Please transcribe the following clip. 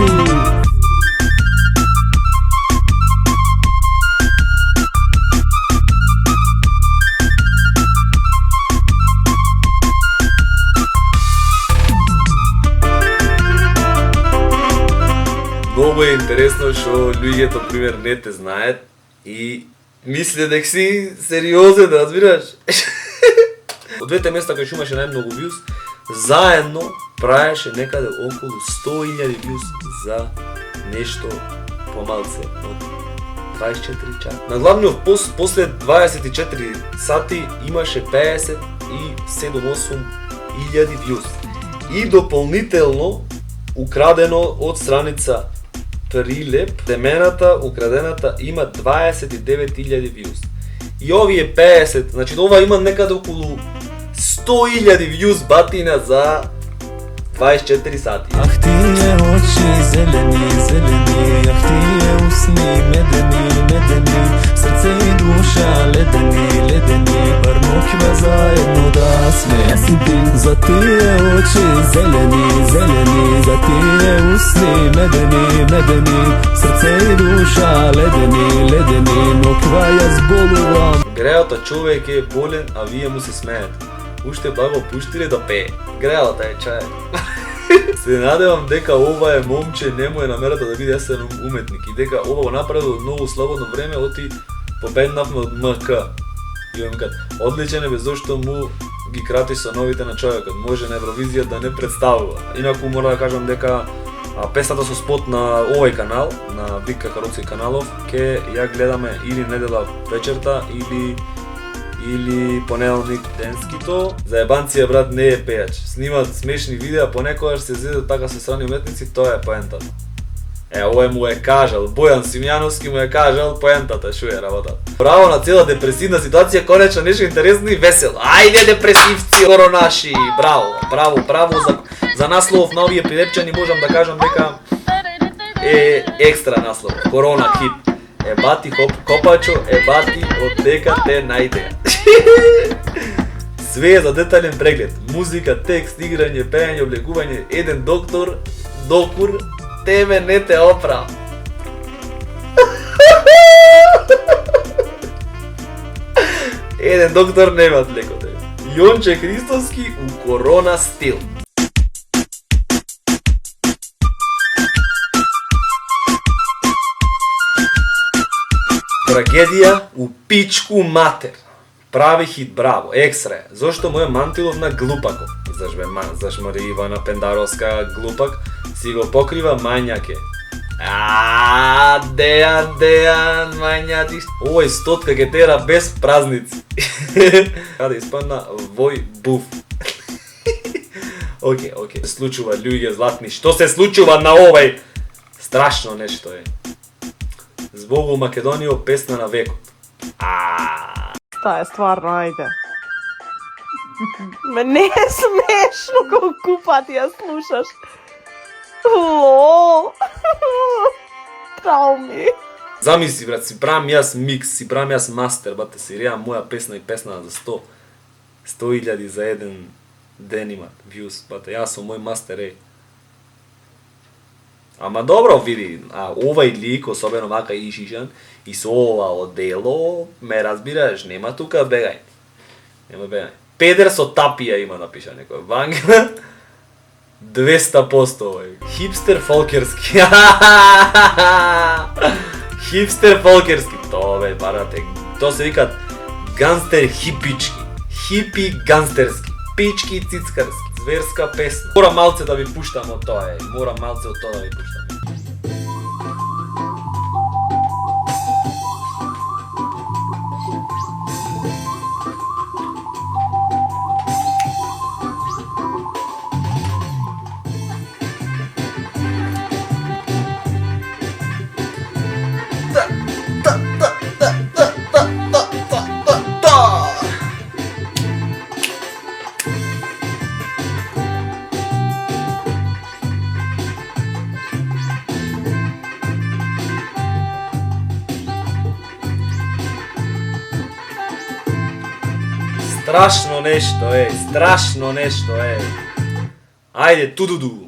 си. Многу е интересно што луѓето пример не те знаат и мисле дека си сериозен, разбираш? Од двете места кои што имаше најмногу views, заедно правеше некаде околу 100.000 views за нешто помалце од 24 часа. На главниот пост после 24 сати имаше 57-8 илјади views. И дополнително украдено од страница Прилеп, темената украдената има 29.000 views. И овие 50, значи ова има некаде околу 100.000 views батина за 24 сати. Ах тие очи зелени, зелени, ах тие усни медени, медени, срце и душа ледени, ледени, бар нокива заедно да сме сити. За тие очи зелени, зелени, за тие усни медени, медени, срце и душа ледени, ледени, нокива ја зболувам. Грејата човек е болен, а вие му се смеете. Уште ба го пуштиле да пее. Грејата е чај. Се надевам дека ова е момче не му е намерата да биде есен уметник и дека ова го направил од многу слободно време, оти победнавме од МК. И он кад одличен е без зашто му ги крати со новите на човекот. Може на Евровизија да не представува. Инаку мора да кажам дека песната со спот на овој канал, на Вика Кароци каналов, ке ја гледаме или недела вечерта или понеделник денскито. Заебанција брат не е пејач. Снимат смешни видеа, понекогаш се зедат така со страни уметници, тоа е поентата. Овој му е кажал, Бојан Симјановски му е кажал поентата, шо е работа. Браво на цела депресивна ситуација, конечно нешто интересно и весело. Ајде депресивци, коронаши, браво, браво, браво за наслов на овие прилепчани, можам да кажам дека е екстра наслов, корона хит. Ебати копачо, ебати од дека те најде. Све е за детален преглед. Музика, текст, играње, пеење, облегување, еден доктор, докур, тебе не те опра. Еден доктор нема леко тебе. Јонче Христовски у корона стил. Трагедија у пичку матер. Прави хит, браво, екстра е. Зошто му е Мантилов на глупаков? Зашмари Ивана Пендаровска глупак си го покрива мањаке. Дејан, мањати. Овој стотка ке тера без празници. Каде испадна вој буф. Океј. Се случува, луѓе златни, што се случува на овој? Страшно нешто е. Збогу Македонијо, песна на векот. Та е стварно, ајде. Ме не е смешно колку пати ја слушаш. Лол. Трауми. Замисли брат, си правам јас микс, си правам јас мастер, бате, си реам моја песна и песна за 100.000 за еден ден имат views, бате, јас сум мој мастер, еј. Ама добро, види, овај лик, особено мака Ишишан, и со ова одело, ме разбираш, нема тука бегај. Нема бегај. Педер со тапија има напиша некој. Ванга 200% овај. Хипстер фолкерски. Хипстер фолкерски. Тоа бе, барате. Тоа се викат ганстер хипички. Хипи ганстерски. Пички цицкарски. Зверска песна. Мора малце да ви пуштам од тоа, мора малце од тоа да ви пуштам. Страшно нешто е, страшно нешто е. Ајде, тудуду.